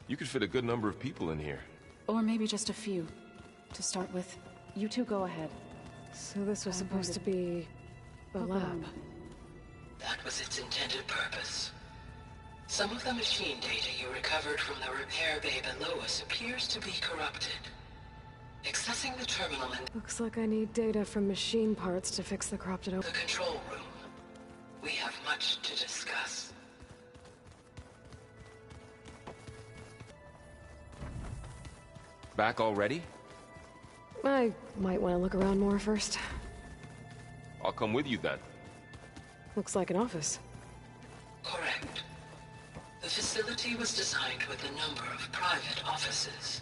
You could fit a good number of people in here. Or maybe just a few. To start with, you two go ahead. So this was supposed to be a lab. That was its intended purpose. Some of the machine data you recovered from the repair bay below us appears to be corrupted. Accessing the terminal in Looks like I need data from machine parts to fix the corrupted the control room. We have much to discuss. Back already? I might want to look around more first. I'll come with you then. Looks like an office. Correct. The facility was designed with a number of private offices.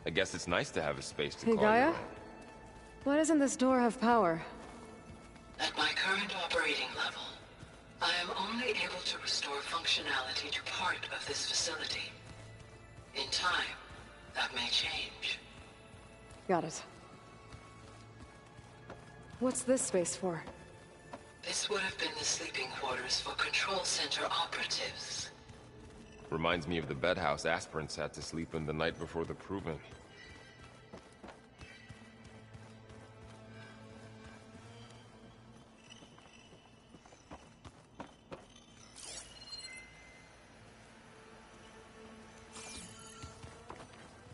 I guess it's nice to have a space to Hey, call Gaia? your own. Why doesn't this door have power? At my current operating level, I am only able to restore functionality to part of this facility. In time, that may change. Got it. What's this space for? This would have been the sleeping quarters for control center operatives. Reminds me of the bedhouse aspirants had to sleep in the night before the proving.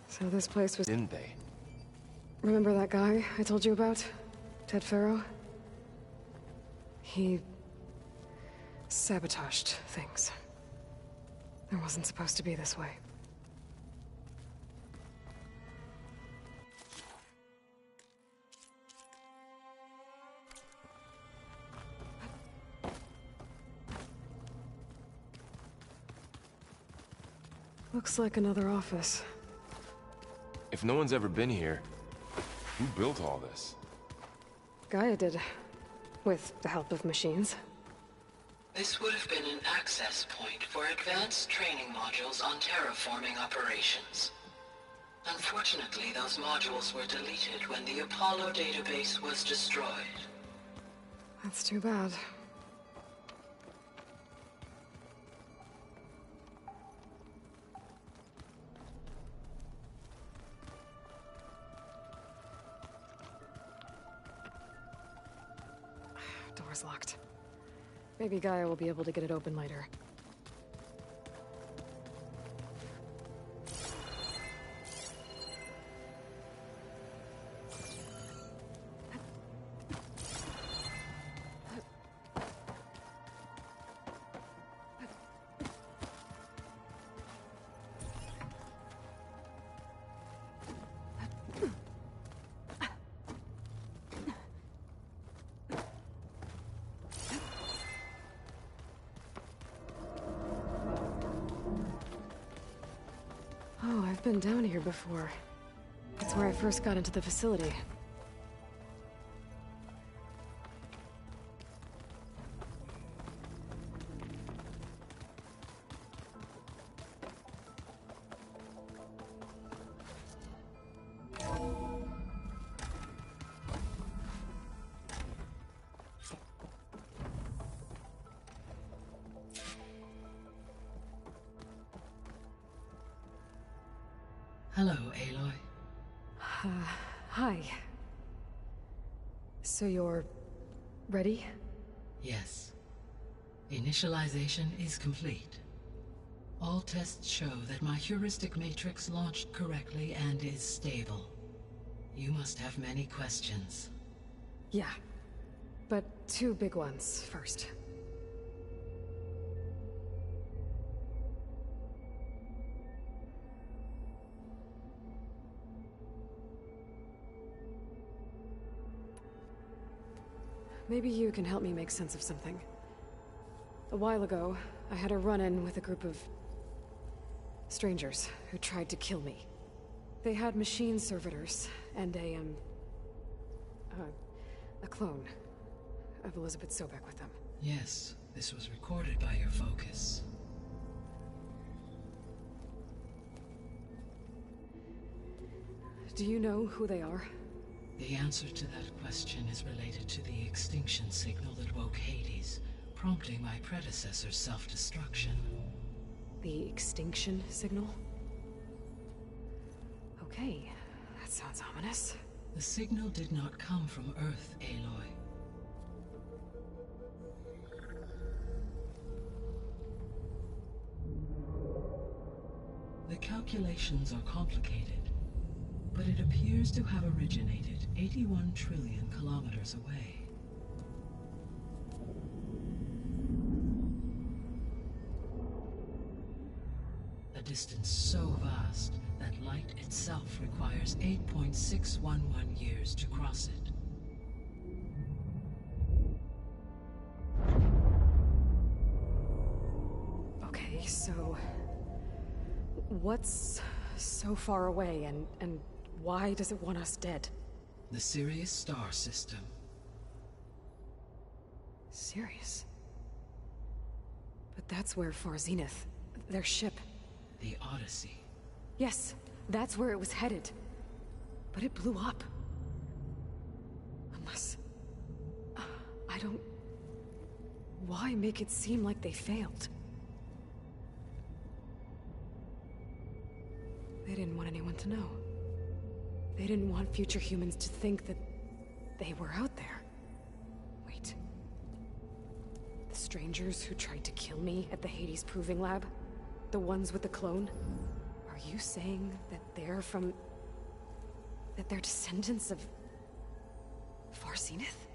So this place was... Didn't they? Remember that guy I told you about? Ted Farrow? He... sabotaged things. It wasn't supposed to be this way. Looks like another office. If no one's ever been here, who built all this? Gaia did. With the help of machines. This would have been an access point for advanced training modules on terraforming operations. Unfortunately, those modules were deleted when the Apollo database was destroyed. That's too bad. Door's locked. Maybe Gaia will be able to get it open later. Oh, I've been down here before. It's where I first got into the facility. Hello, Aloy. Hi. So you're... ready? Yes. Initialization is complete. All tests show that my heuristic matrix launched correctly and is stable. You must have many questions. Yeah. But two big ones first. Maybe you can help me make sense of something. A while ago, I had a run-in with a group of... strangers who tried to kill me. They had machine servitors and a clone of Elizabeth Sobek with them. Yes, this was recorded by your focus. Do you know who they are? The answer to that question is related to the extinction signal that woke Hades, prompting my predecessor's self-destruction. The extinction signal? Okay, that sounds ominous. The signal did not come from Earth, Aloy. The calculations are complicated, but it appears to have originated 81 trillion kilometers away. A distance so vast that light itself requires 8.611 years to cross it. Okay, so... what's so far away, and why does it want us dead? The Sirius star system. Sirius? But that's where Far Zenith, their ship... The Odyssey. Yes, that's where it was headed. But it blew up. Unless... I don't... Why make it seem like they failed? They didn't want anyone to know. They didn't want future humans to think that they were out there. Wait. The strangers who tried to kill me at the Hades Proving Lab? The ones with the clone? Are you saying that they're from... that they're descendants of... Far Zenith?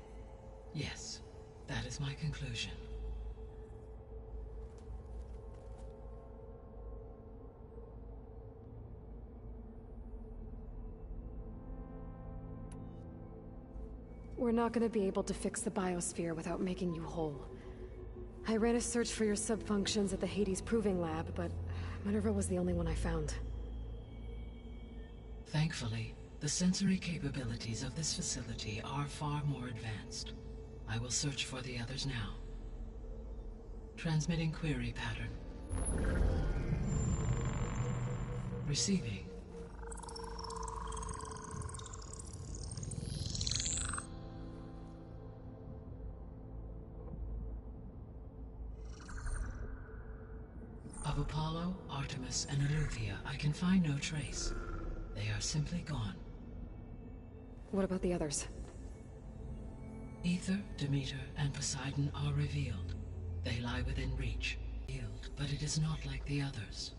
Yes, that is my conclusion. We're not gonna be able to fix the biosphere without making you whole. I ran a search for your subfunctions at the Hades Proving Lab, but Minerva was the only one I found. Thankfully, the sensory capabilities of this facility are far more advanced. I will search for the others now. Transmitting query pattern. Receiving. Of Apollo, Artemis, and Eleuthia, I can find no trace. They are simply gone. What about the others? Ether, Demeter, and Poseidon are revealed. They lie within reach. But it is not like the others.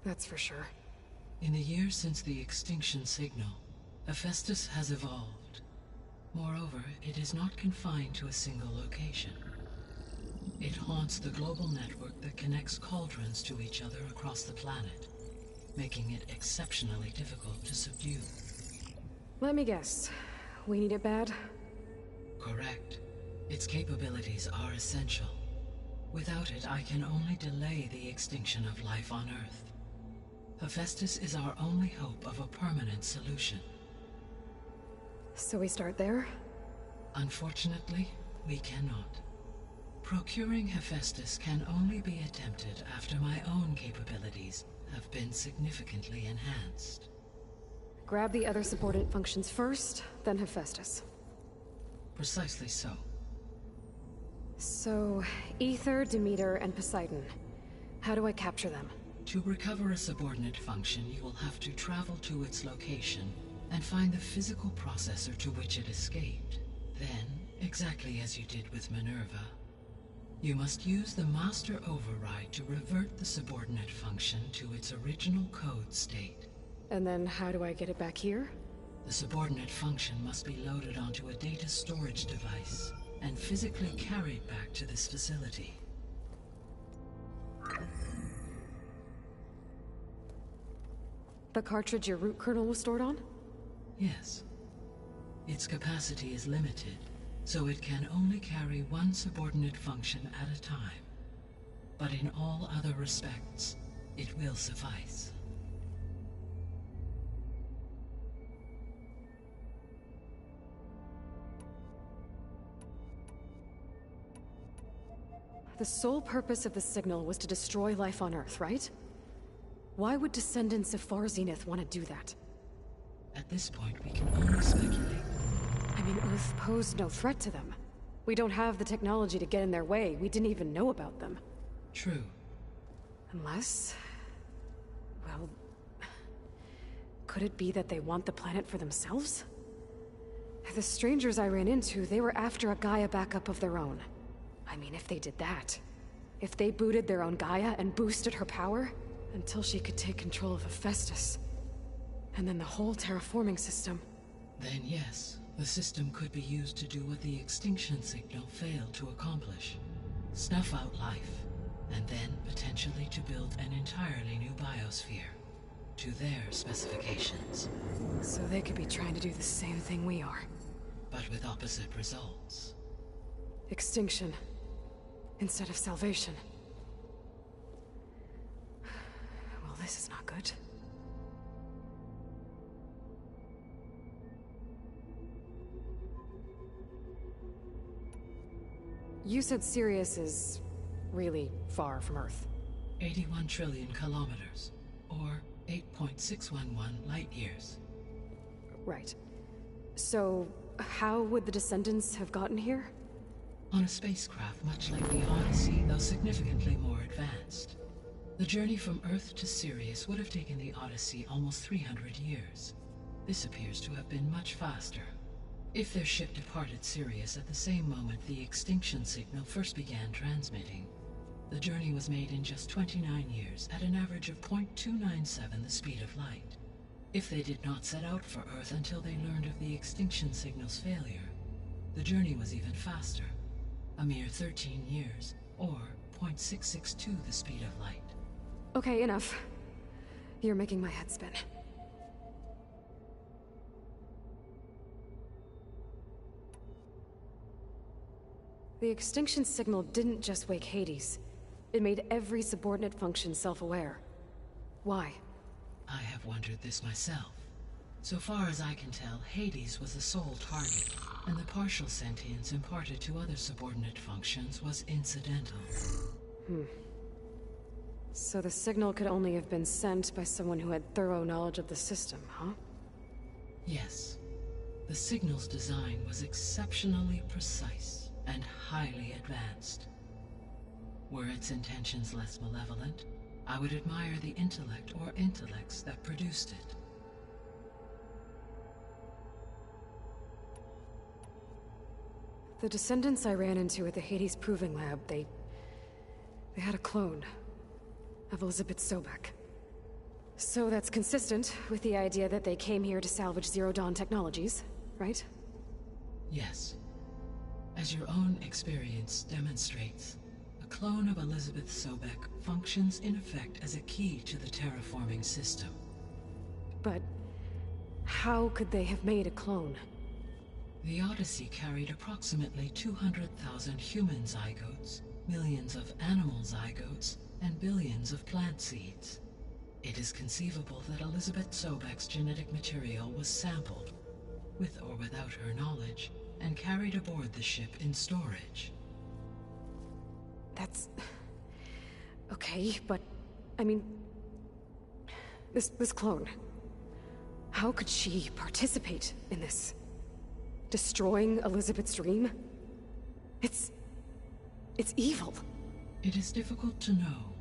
That's for sure. In the years since the extinction signal, Hephaestus has evolved. Moreover, it is not confined to a single location. It haunts the global network that connects cauldrons to each other across the planet, making it exceptionally difficult to subdue. Let me guess. We need it bad? Correct. Its capabilities are essential. Without it, I can only delay the extinction of life on Earth. Hephaestus is our only hope of a permanent solution. So we start there? Unfortunately, we cannot. Procuring Hephaestus can only be attempted after my own capabilities have been significantly enhanced. Grab the other subordinate functions first, then Hephaestus. Precisely so. So, Ether, Demeter, and Poseidon. How do I capture them? To recover a subordinate function, you will have to travel to its location and find the physical processor to which it escaped. Then, exactly as you did with Minerva, you must use the master override to revert the subordinate function to its original code state. And then how do I get it back here? The subordinate function must be loaded onto a data storage device and physically carried back to this facility. The cartridge your root kernel was stored on? Yes. Its capacity is limited, so it can only carry one subordinate function at a time. But in all other respects, it will suffice. The sole purpose of the signal was to destroy life on Earth, right? Why would descendants of Far Zenith want to do that? At this point, we can only speculate. I mean, Earth posed no threat to them. We don't have the technology to get in their way. We didn't even know about them. True. Unless... well... Could it be that they want the planet for themselves? The strangers I ran into, they were after a Gaia backup of their own. I mean, if they did that, if they booted their own Gaia and boosted her power, until she could take control of Hephaestus, and then the whole terraforming system. Then yes, the system could be used to do what the extinction signal failed to accomplish. Snuff out life, and then potentially to build an entirely new biosphere, to their specifications. So they could be trying to do the same thing we are. But with opposite results. Extinction, instead of salvation. Well, this is not good. You said Sirius is really far from Earth. 81 trillion kilometers, or 8.611 light years. Right. So, how would the Descendants have gotten here? On a spacecraft much like the Odyssey, though significantly more advanced. The journey from Earth to Sirius would have taken the Odyssey almost 300 years. This appears to have been much faster. If their ship departed Sirius at the same moment the extinction signal first began transmitting, the journey was made in just 29 years at an average of 0.297 the speed of light. If they did not set out for Earth until they learned of the extinction signal's failure, the journey was even faster, a mere 13 years, or 0.662 the speed of light. Okay, enough. You're making my head spin. The extinction signal didn't just wake Hades. It made every subordinate function self-aware. Why? I have wondered this myself. So far as I can tell, Hades was the sole target, and the partial sentience imparted to other subordinate functions was incidental. So the signal could only have been sent by someone who had thorough knowledge of the system, huh? Yes. The signal's design was exceptionally precise and highly advanced. Were its intentions less malevolent, I would admire the intellect or intellects that produced it. The Descendants I ran into at the Hades Proving Lab, they had a clone of Elizabeth Sobek. So that's consistent with the idea that they came here to salvage Zero Dawn technologies, right? Yes. As your own experience demonstrates, a clone of Elizabeth Sobek functions in effect as a key to the terraforming system. But how could they have made a clone? The Odyssey carried approximately 200,000 human zygotes, millions of animal zygotes, and billions of plant seeds. It is conceivable that Elizabeth Sobek's genetic material was sampled, with or without her knowledge, and carried aboard the ship in storage. That's... okay, but... I mean... This clone... How could she participate in this? Destroying Elizabeth's dream? It's evil. It is difficult to know.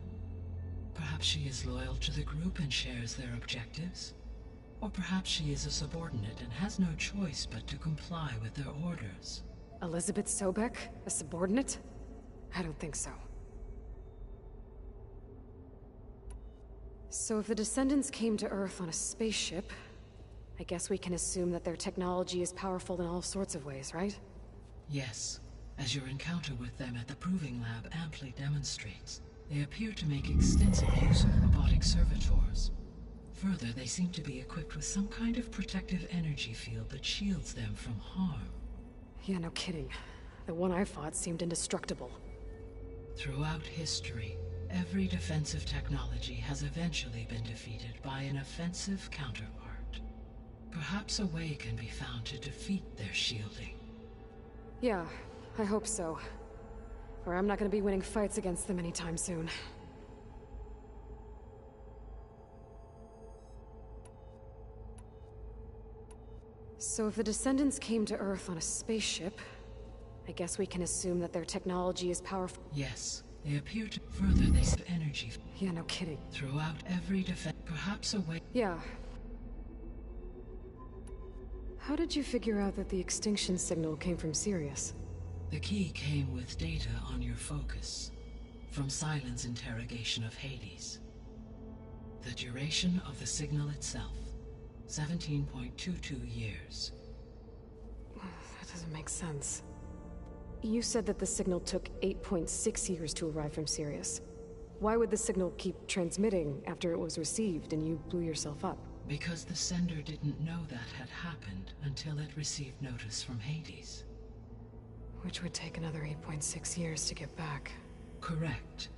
Perhaps she is loyal to the group and shares their objectives. Or perhaps she is a subordinate and has no choice but to comply with their orders. Elizabeth Sobek? A subordinate? I don't think so. So if the Descendants came to Earth on a spaceship, I guess we can assume that their technology is powerful in all sorts of ways, right? Yes, as your encounter with them at the Proving Lab amply demonstrates. They appear to make extensive use of robotic servitors. Further, they seem to be equipped with some kind of protective energy field that shields them from harm. Yeah, no kidding. The one I fought seemed indestructible. Throughout history, every defensive technology has eventually been defeated by an offensive counterpart. Perhaps a way can be found to defeat their shielding. Yeah, I hope so. Or I'm not gonna be winning fights against them anytime soon. So if the Descendants came to Earth on a spaceship, I guess we can assume that their technology is powerful. Yes, they appear to further they save energy. Yeah, no kidding. Throughout every defense, perhaps a way. Yeah, How did you figure out that the extinction signal came from Sirius? The key came with data on your focus, from Silent's interrogation of Hades. The duration of the signal itself, 17.22 years. That doesn't make sense. You said that the signal took 8.6 years to arrive from Sirius. Why would the signal keep transmitting after it was received and you blew yourself up? Because the sender didn't know that had happened until it received notice from Hades. Which would take another 8.6 years to get back. Correct.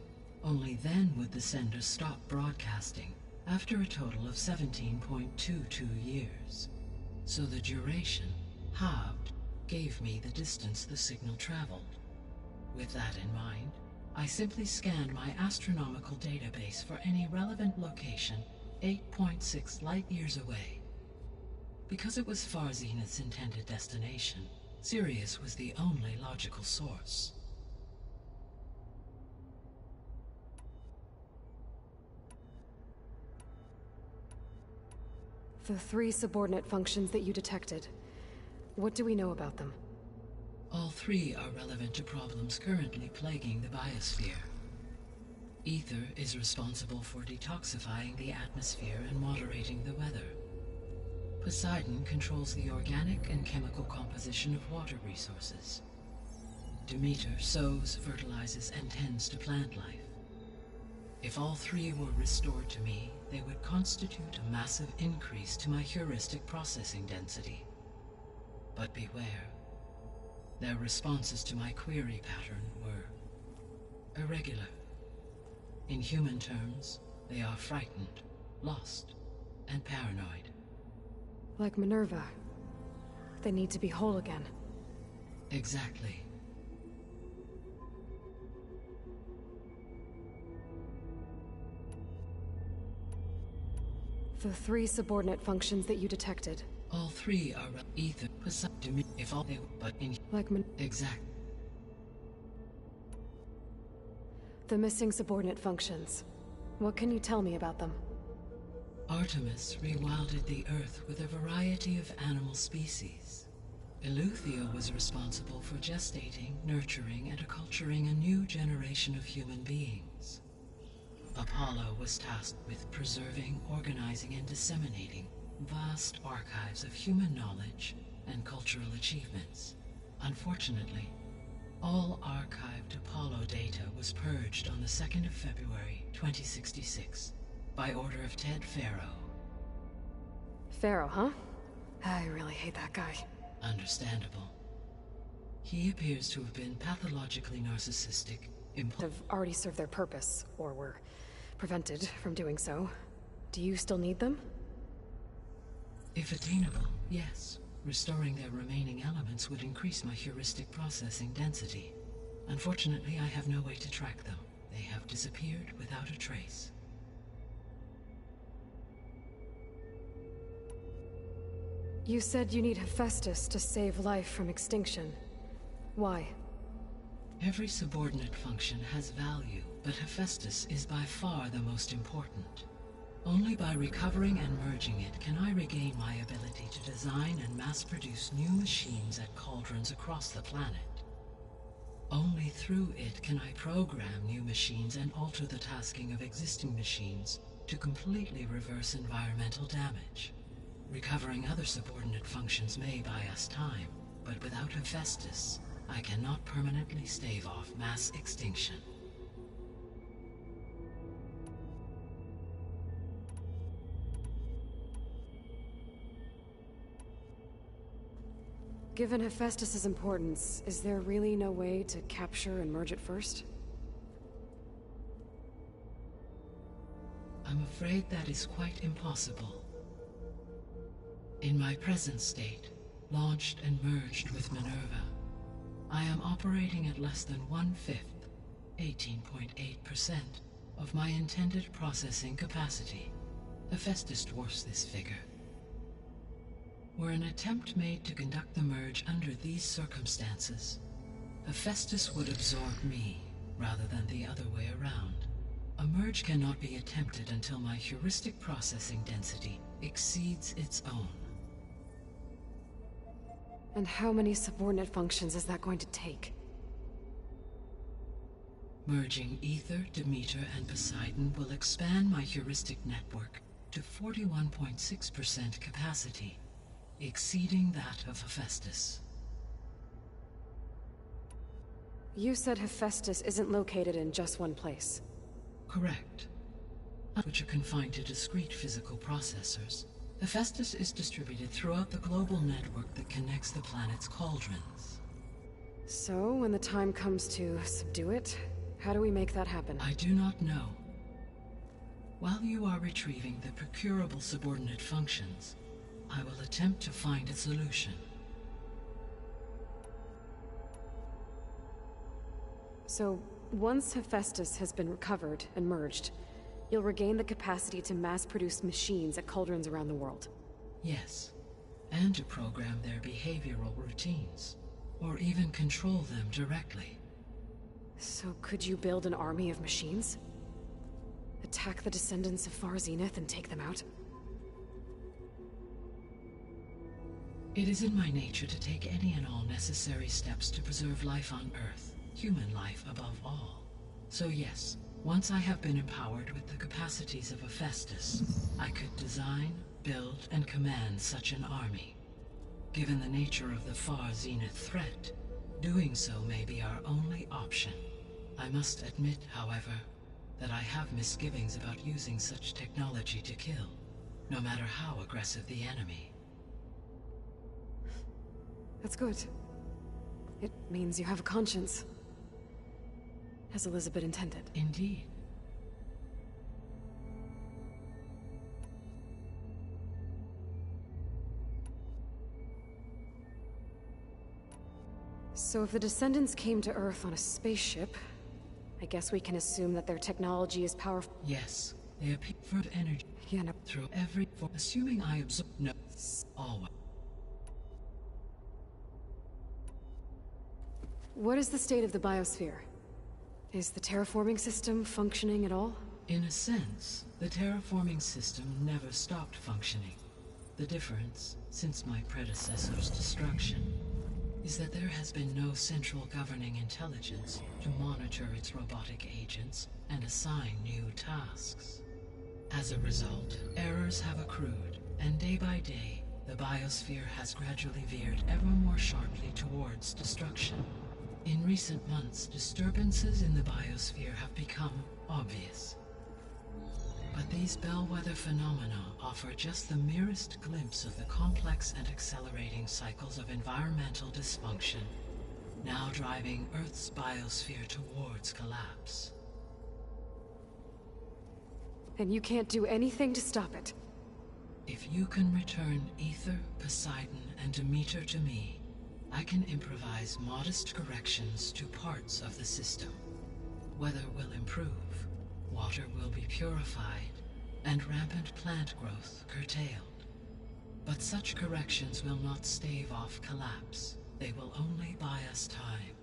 Only then would the sender stop broadcasting, after a total of 17.22 years. So the duration, halved, gave me the distance the signal traveled. With that in mind, I simply scanned my astronomical database for any relevant location 8.6 light-years away. Because it was far Zenith's intended destination, Sirius was the only logical source. The 3 subordinate functions that you detected. What do we know about them? All 3 are relevant to problems currently plaguing the biosphere. Ether is responsible for detoxifying the atmosphere and moderating the weather. Poseidon controls the organic and chemical composition of water resources. Demeter sows, fertilizes, and tends to plant life. If all 3 were restored to me, they would constitute a massive increase to my heuristic processing density. But beware. Their responses to my query pattern were irregular. In human terms, they are frightened, lost, and paranoid. Like Minerva. They need to be whole again. Exactly. The 3 subordinate functions that you detected. All 3 are Ether, Poseidon, if all they but in Like exact. The missing subordinate functions. What can you tell me about them? Artemis rewilded the Earth with a variety of animal species. Eleuthia was responsible for gestating, nurturing, and acculturating a new generation of human beings. Apollo was tasked with preserving, organizing, and disseminating vast archives of human knowledge and cultural achievements. Unfortunately, all archived Apollo data was purged on the 2nd of February, 2066, by order of Ted Faro. Pharaoh, huh? I really hate that guy. Understandable. He appears to have been pathologically narcissistic, Have already served their purpose, or were prevented from doing so. Do you still need them? If attainable, yes. Restoring their remaining elements would increase my heuristic processing density. Unfortunately, I have no way to track them. They have disappeared without a trace. You said you need Hephaestus to save life from extinction. Why? Every subordinate function has value, but Hephaestus is by far the most important. Only by recovering and merging it can I regain my ability to design and mass-produce new machines at cauldrons across the planet. Only through it can I program new machines and alter the tasking of existing machines to completely reverse environmental damage. Recovering other subordinate functions may buy us time, but without Hephaestus, I cannot permanently stave off mass extinction. Given Hephaestus's importance, is there really no way to capture and merge it first? I'm afraid that is quite impossible. In my present state, launched and merged with Minerva, I am operating at less than 1/5, 18.8%, of my intended processing capacity. Hephaestus dwarfs this figure. Were an attempt made to conduct the merge under these circumstances, Hephaestus would absorb me, rather than the other way around. A merge cannot be attempted until my heuristic processing density exceeds its own. And how many subordinate functions is that going to take? Merging Ether, Demeter, and Poseidon will expand my heuristic network to 41.6% capacity, exceeding that of Hephaestus. You said Hephaestus isn't located in just one place. Correct. Which are confined to discrete physical processors. Hephaestus is distributed throughout the global network that connects the planet's cauldrons. So, when the time comes to subdue it, how do we make that happen? I do not know. While you are retrieving the procurable subordinate functions, I will attempt to find a solution. So, once Hephaestus has been recovered and merged, you'll regain the capacity to mass-produce machines at cauldrons around the world. Yes, and to program their behavioral routines, or even control them directly. So could you build an army of machines? Attack the descendants of Far Zenith and take them out? It is in my nature to take any and all necessary steps to preserve life on Earth, human life above all. So yes, once I have been empowered with the capacities of Hephaestus, I could design, build, and command such an army. Given the nature of the Far Zenith threat, doing so may be our only option. I must admit, however, that I have misgivings about using such technology to kill, no matter how aggressive the enemy. That's good. It means you have a conscience. As Elizabeth intended. Indeed. So if the descendants came to Earth on a spaceship, I guess we can assume that their technology is powerful. Yes, they appear for energy. Yeah, no. Through every form, assuming I absorb no. Always. What is the state of the biosphere? Is the terraforming system functioning at all? In a sense, the terraforming system never stopped functioning. The difference, since my predecessor's destruction, is that there has been no central governing intelligence to monitor its robotic agents and assign new tasks. As a result, errors have accrued, and day by day, the biosphere has gradually veered ever more sharply towards destruction. In recent months, disturbances in the biosphere have become obvious. But these bellwether phenomena offer just the merest glimpse of the complex and accelerating cycles of environmental dysfunction, now driving Earth's biosphere towards collapse. And you can't do anything to stop it? If you can return Ether, Poseidon, and Demeter to me, I can improvise modest corrections to parts of the system. Weather will improve, water will be purified, and rampant plant growth curtailed. But such corrections will not stave off collapse. They will only buy us time.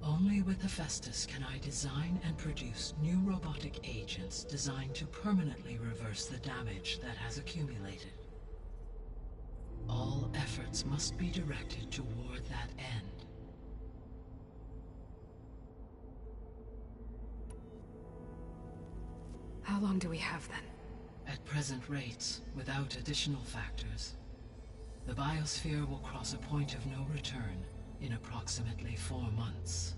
Only with Hephaestus can I design and produce new robotic agents designed to permanently reverse the damage that has accumulated. All efforts must be directed toward that end. How long do we have then? At present rates, without additional factors, the biosphere will cross a point of no return in approximately 4 months.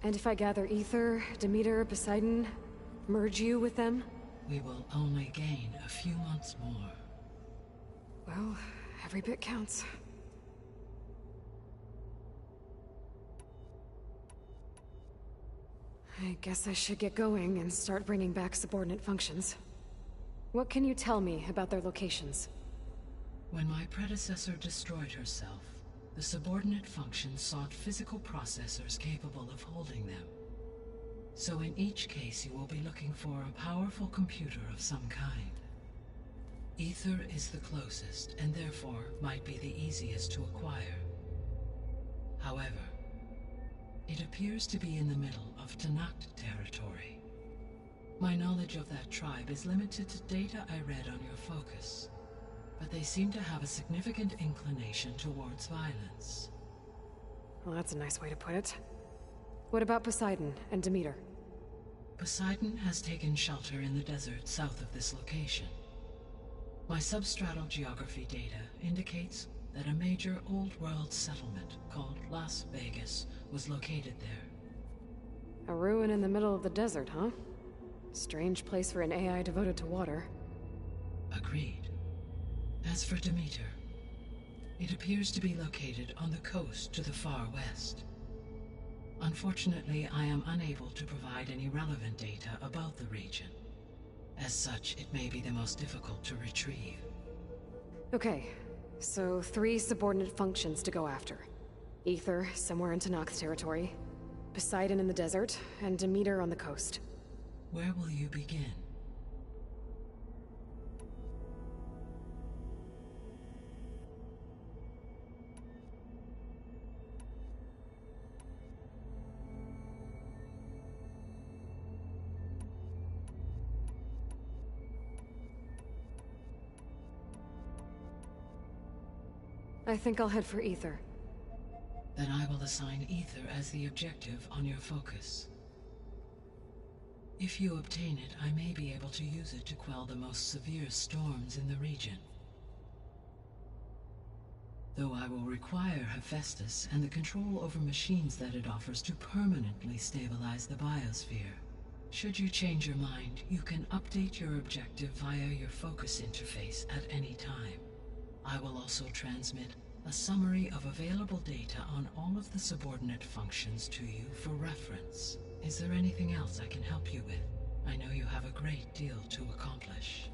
And if I gather Ether, Demeter, Poseidon, merge you with them? We will only gain a few months more. Well, every bit counts. I guess I should get going and start bringing back subordinate functions. What can you tell me about their locations? When my predecessor destroyed herself, the subordinate functions sought physical processors capable of holding them. So in each case you will be looking for a powerful computer of some kind. Ether is the closest, and therefore might be the easiest to acquire. However, it appears to be in the middle of Tanakh territory. My knowledge of that tribe is limited to data I read on your focus. but they seem to have a significant inclination towards violence. Well, that's a nice way to put it. What about Poseidon and Demeter? Poseidon has taken shelter in the desert south of this location. My substratal geography data indicates that a major old-world settlement called Las Vegas was located there. A ruin in the middle of the desert, huh? Strange place for an AI devoted to water. Agreed. As for Demeter, it appears to be located on the coast to the far west. Unfortunately, I am unable to provide any relevant data about the region. As such, it may be the most difficult to retrieve. Okay, so 3 subordinate functions to go after. Ether, somewhere in Tanakh territory, Poseidon in the desert, and Demeter on the coast. Where will you begin? I think I'll head for Ether. Then I will assign Ether as the objective on your focus. If you obtain it, I may be able to use it to quell the most severe storms in the region. Though I will require Hephaestus and the control over machines that it offers to permanently stabilize the biosphere. Should you change your mind, you can update your objective via your focus interface at any time. I will also transmit a summary of available data on all of the subordinate functions to you for reference. Is there anything else I can help you with? I know you have a great deal to accomplish.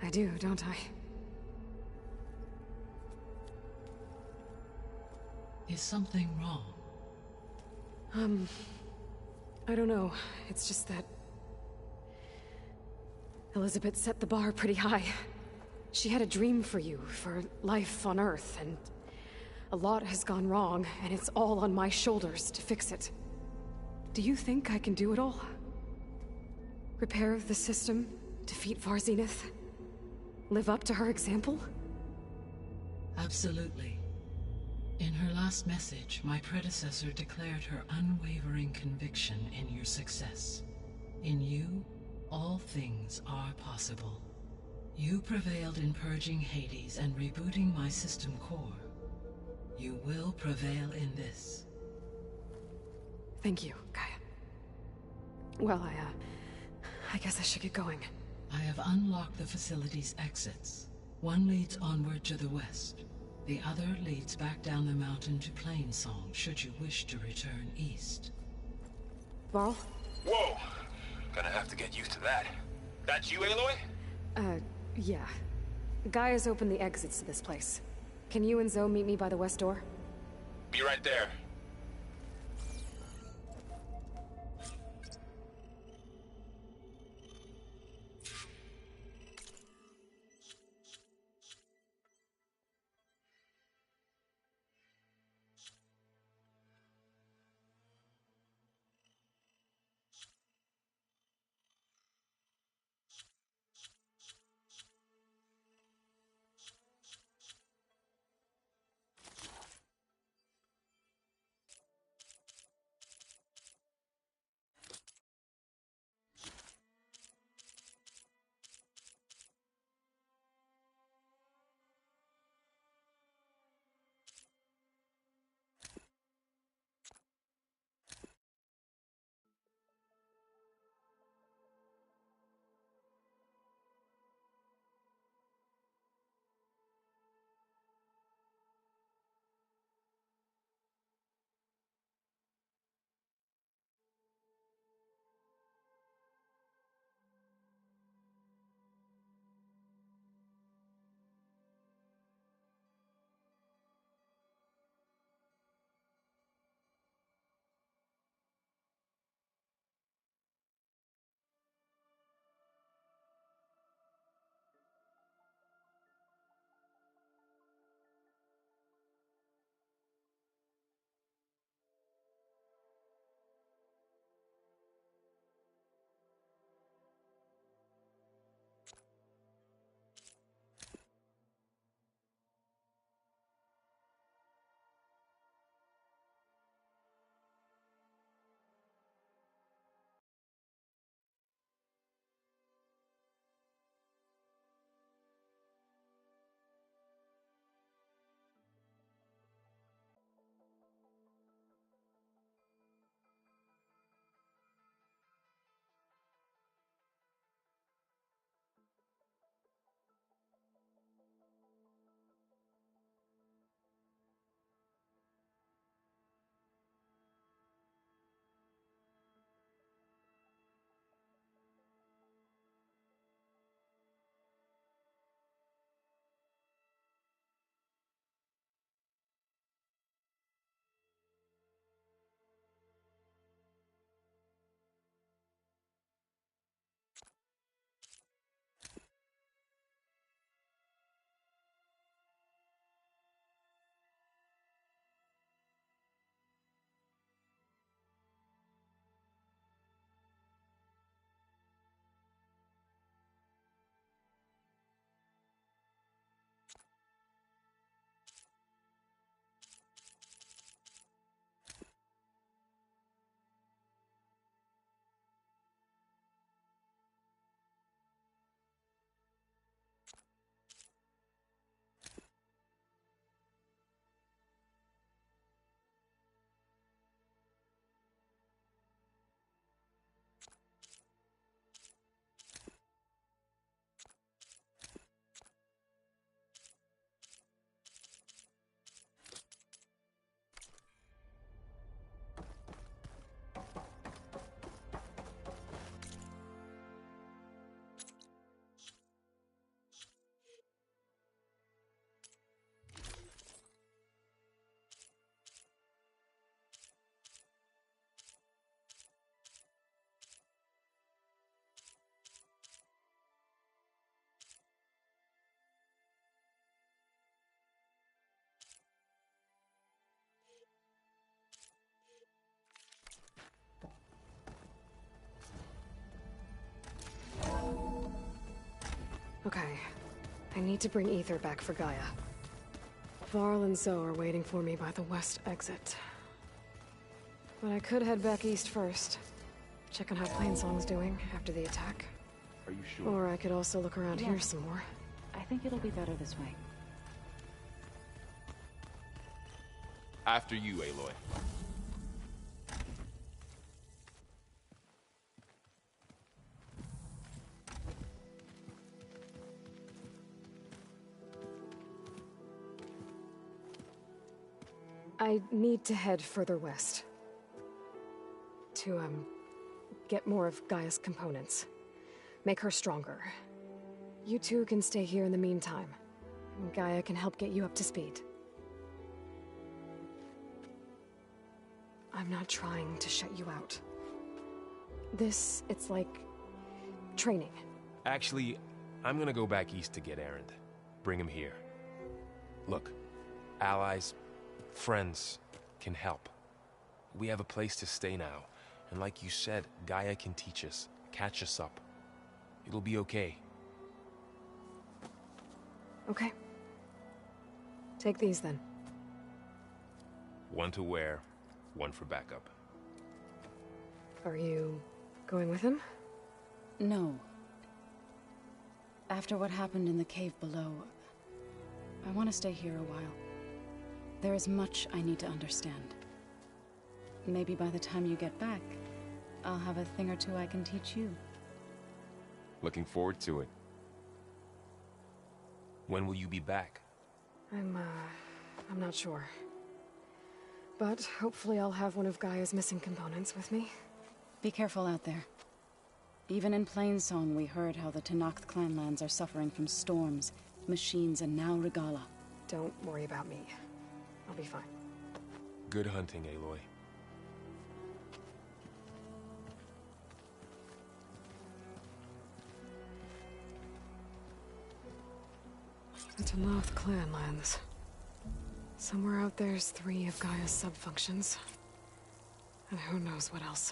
I do, don't I? Is something wrong? I don't know. It's just that Elizabeth set the bar pretty high. She had a dream for you, for life on Earth, and a lot has gone wrong, and it's all on my shoulders to fix it. Do you think I can do it all? Repair the system, defeat Varzenith, live up to her example? Absolutely. In her last message, my predecessor declared her unwavering conviction in your success. In you, all things are possible. You prevailed in purging Hades and rebooting my system core. You will prevail in this. Thank you, Gaia. Well, I guess I should get going. I have unlocked the facility's exits. One leads onward to the west. The other leads back down the mountain to Plainsong, should you wish to return east. Varl? Whoa! Gonna have to get used to that. That's you, Aloy? Yeah. Gaia's opened the exits to this place. Can you and Zoe meet me by the west door? Be right there. Okay. I need to bring Ether back for Gaia. Varl and Zoe are waiting for me by the west exit. But I could head back east first. Check on how Plainsong's doing after the attack. Are you sure? Or I could also look around here some more. I think it'll be better this way. After you, Aloy. I need to head further west. To, get more of Gaia's components. Make her stronger. You two can stay here in the meantime. Gaia can help get you up to speed. I'm not trying to shut you out. It's like... training. Actually, I'm gonna go back east to get Erend. Bring him here. Look, allies, friends can help. We have a place to stay now, and like you said, Gaia can teach us, catch us up. It'll be okay. Okay. Take these then. One to wear, one for backup. Are you going with him? No. After what happened in the cave below, I want to stay here a while. There is much I need to understand. Maybe by the time you get back, I'll have a thing or two I can teach you. Looking forward to it. When will you be back? I'm not sure. But hopefully I'll have one of Gaia's missing components with me. Be careful out there. Even in Plainsong, we heard how the Tenakth clanlands are suffering from storms, machines, and now Regala. Don't worry about me. I'll be fine. Good hunting, Aloy. The Tenakth clanlands. Somewhere out there's 3 of Gaia's sub-functions. And who knows what else.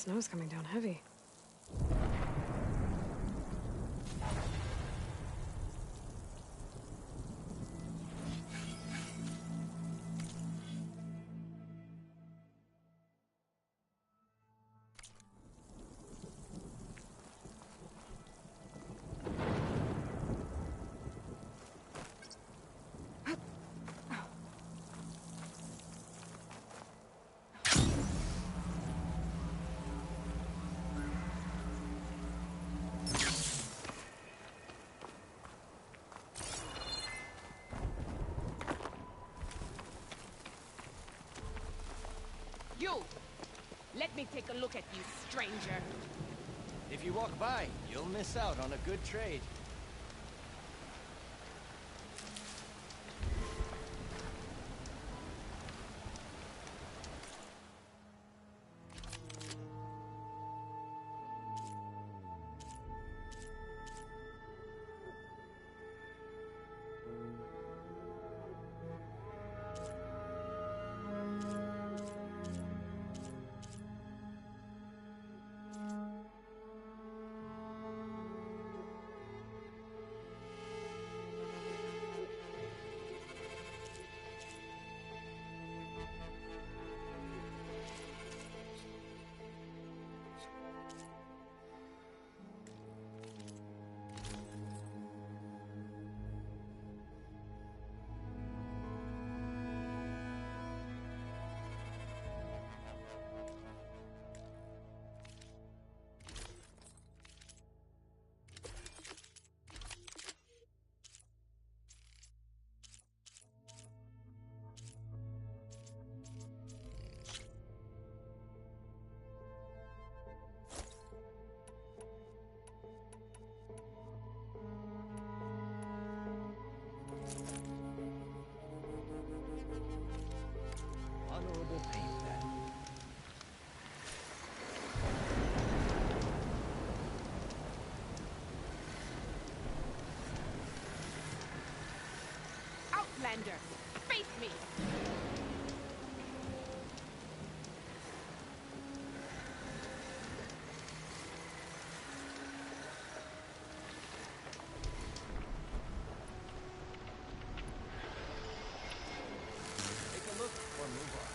snow's coming down heavy. You! Let me take a look at you, stranger. If you walk by, you'll miss out on a good trade. Honorable paint that. Outlander! Face me! Take a look or move on.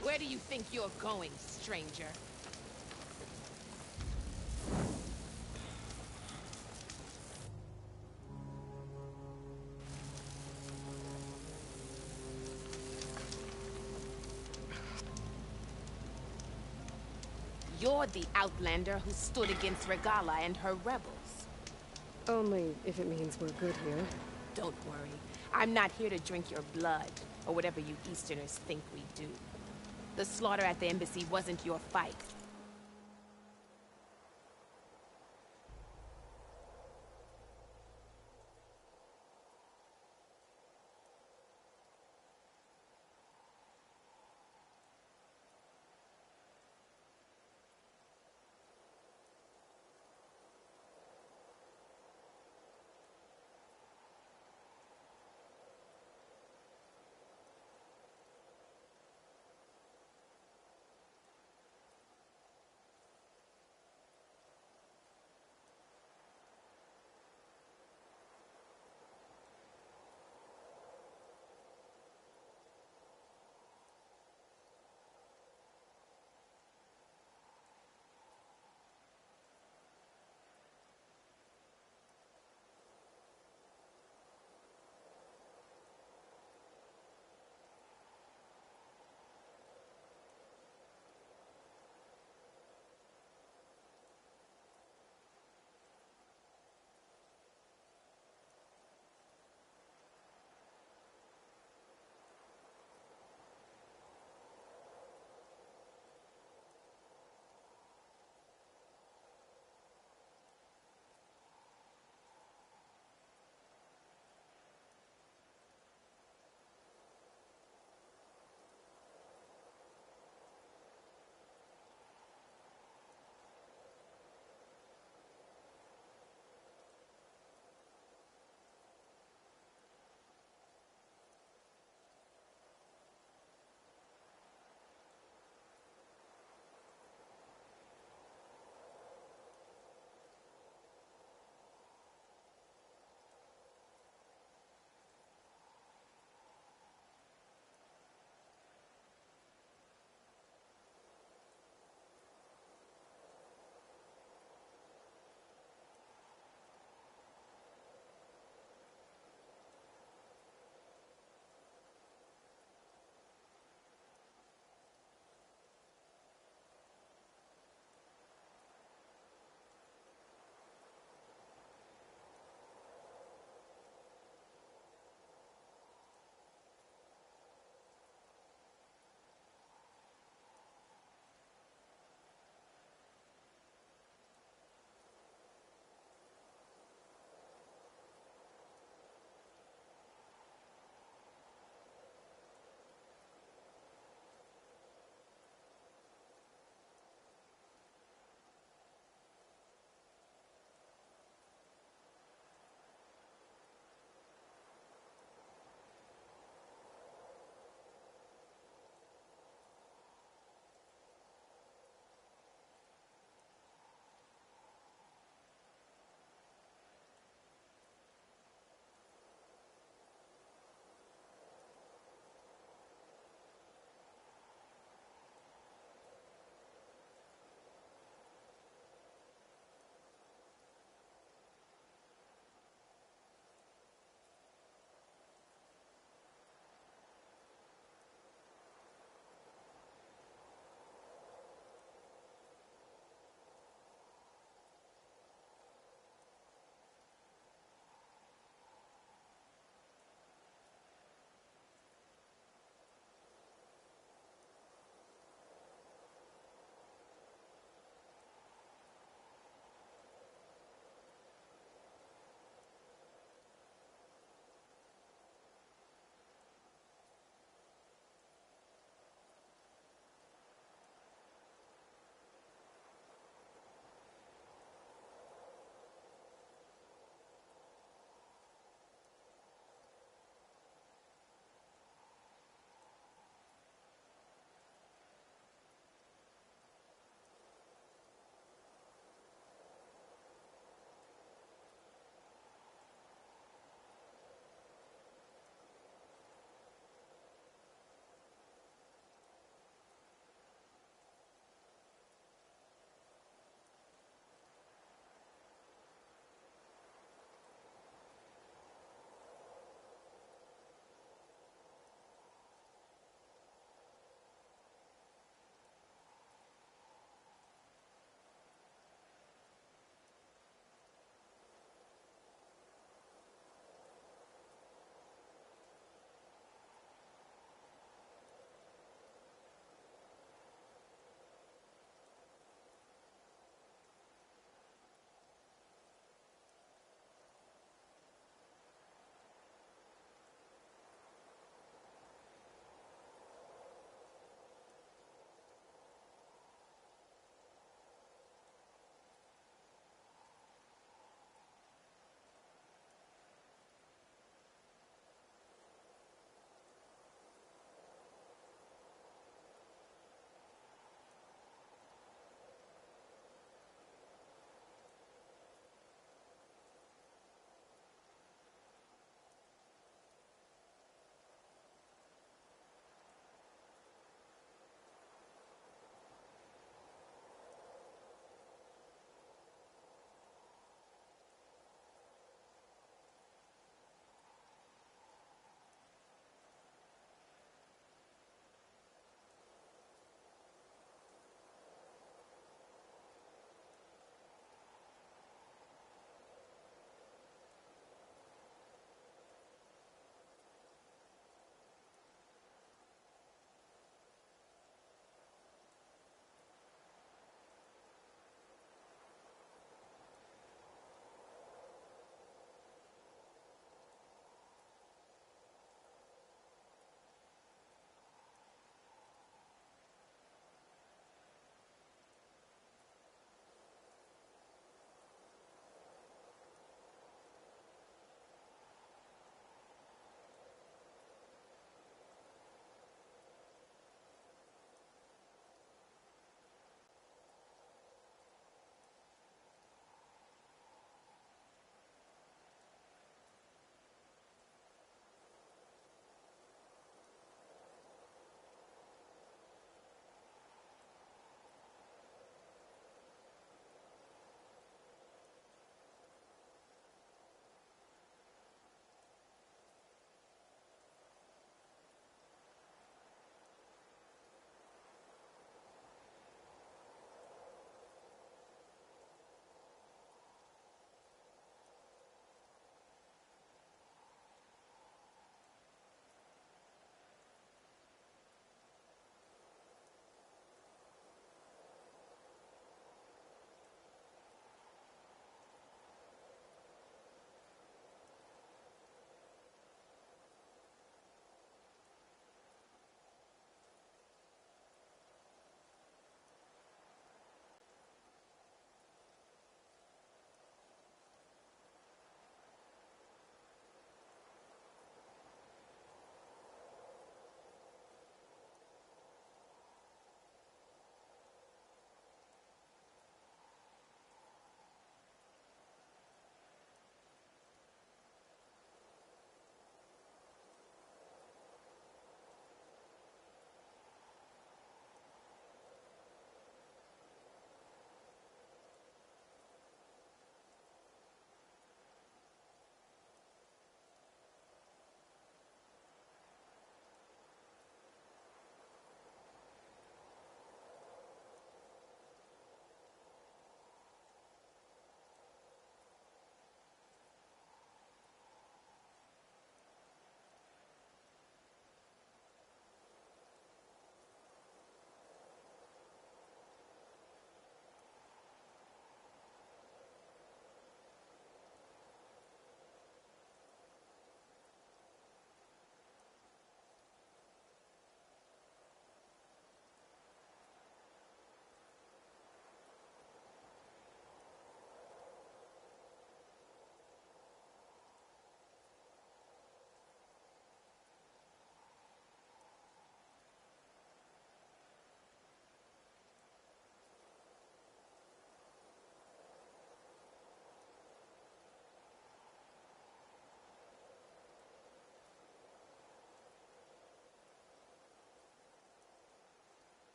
Where do you think you're going, stranger? You're the Outlander who stood against Regala and her rebels. Only if it means we're good here. Don't worry. I'm not here to drink your blood, or whatever you Easterners think we do. The slaughter at the embassy wasn't your fight.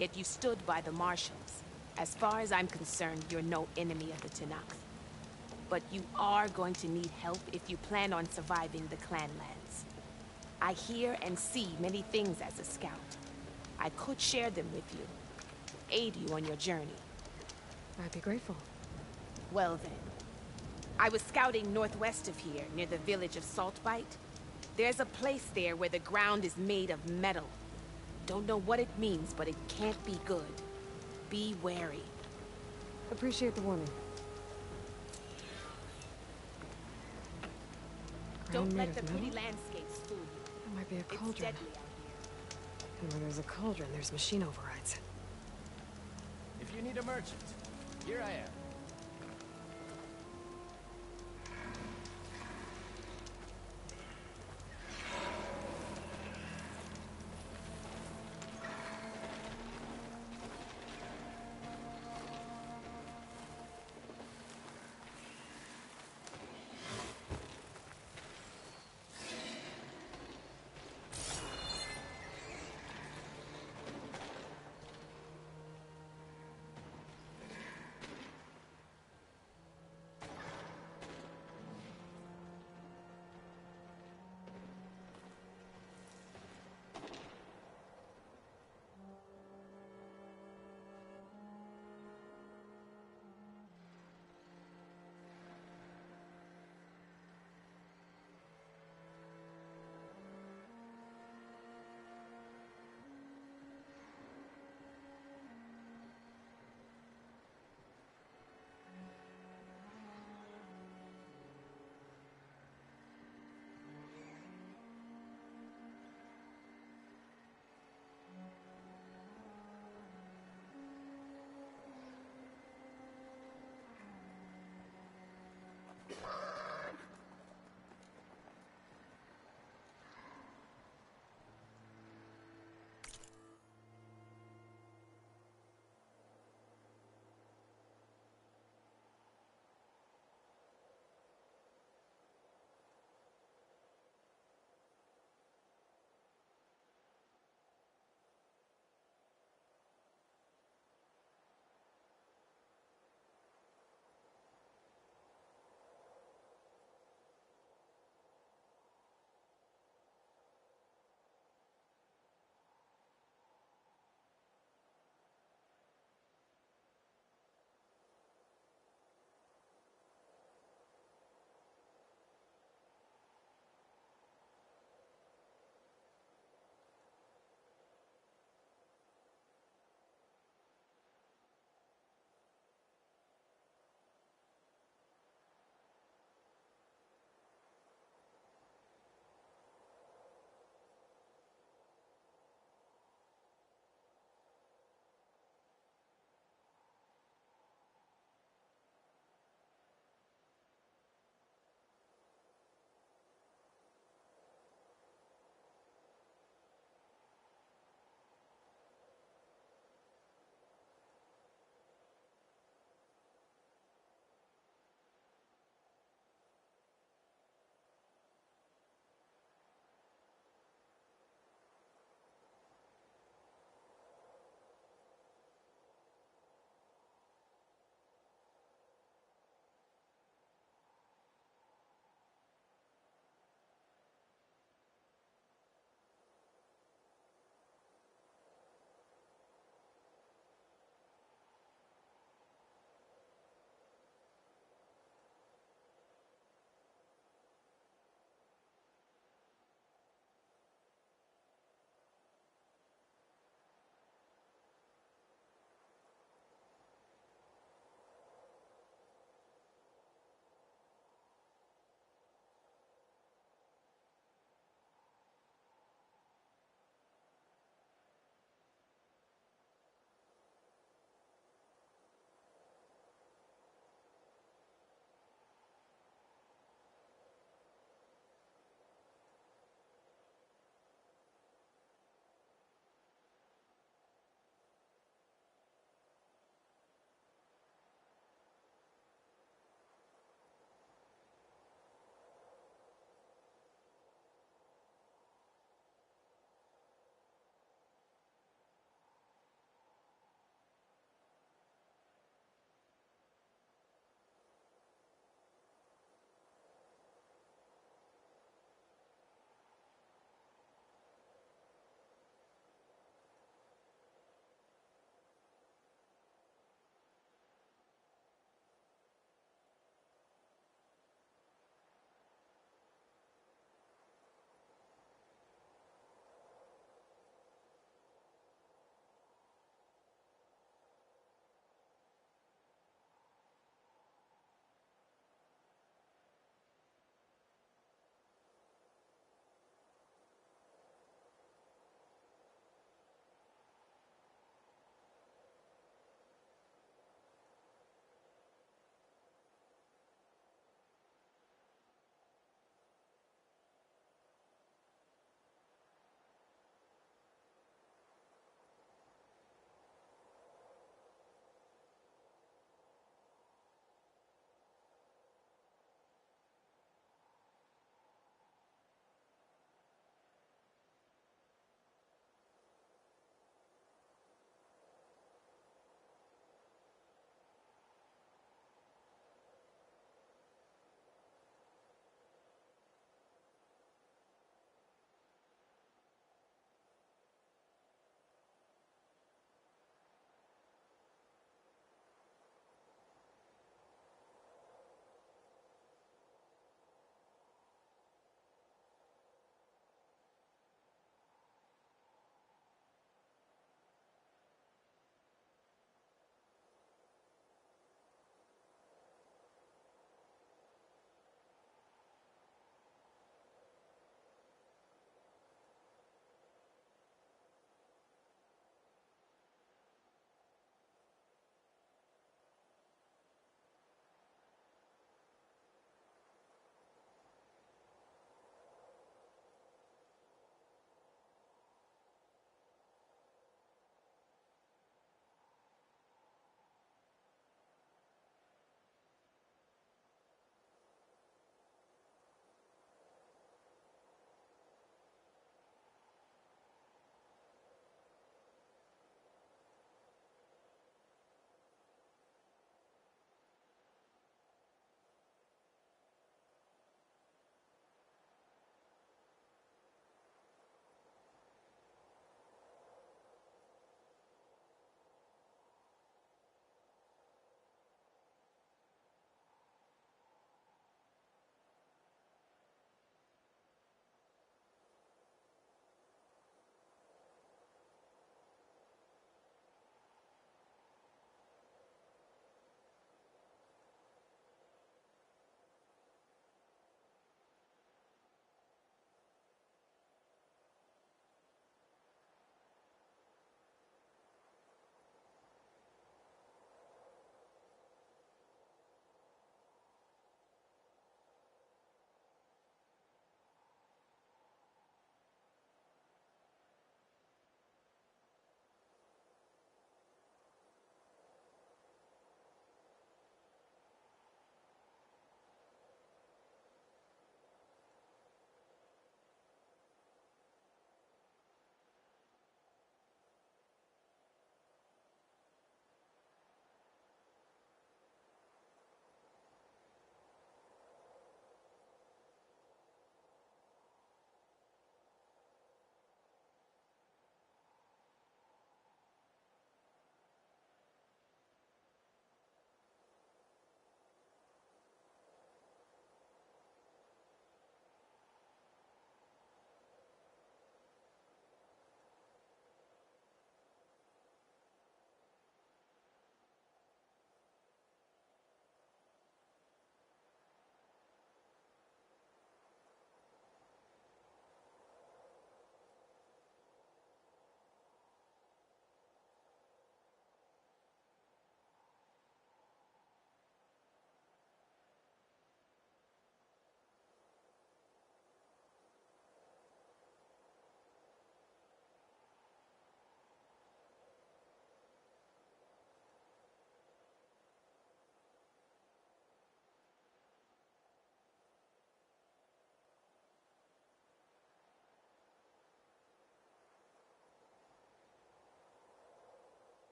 yet you stood by the Marshals. As far as I'm concerned, you're no enemy of the Tenakth. But you are going to need help if you plan on surviving the Clanlands. I hear and see many things as a scout. I could share them with you, aid you on your journey. I'd be grateful. Well then. I was scouting northwest of here, near the village of Saltbite. There's a place there where the ground is made of metal. Don't know what it means, but it can't be good. Be wary. Appreciate the warning. Don't Ground let made the of pretty metal? landscapes fool you. That might be a It's cauldron. deadly out here. And where there's a cauldron, there's machine overrides. If you need a merchant, here I am.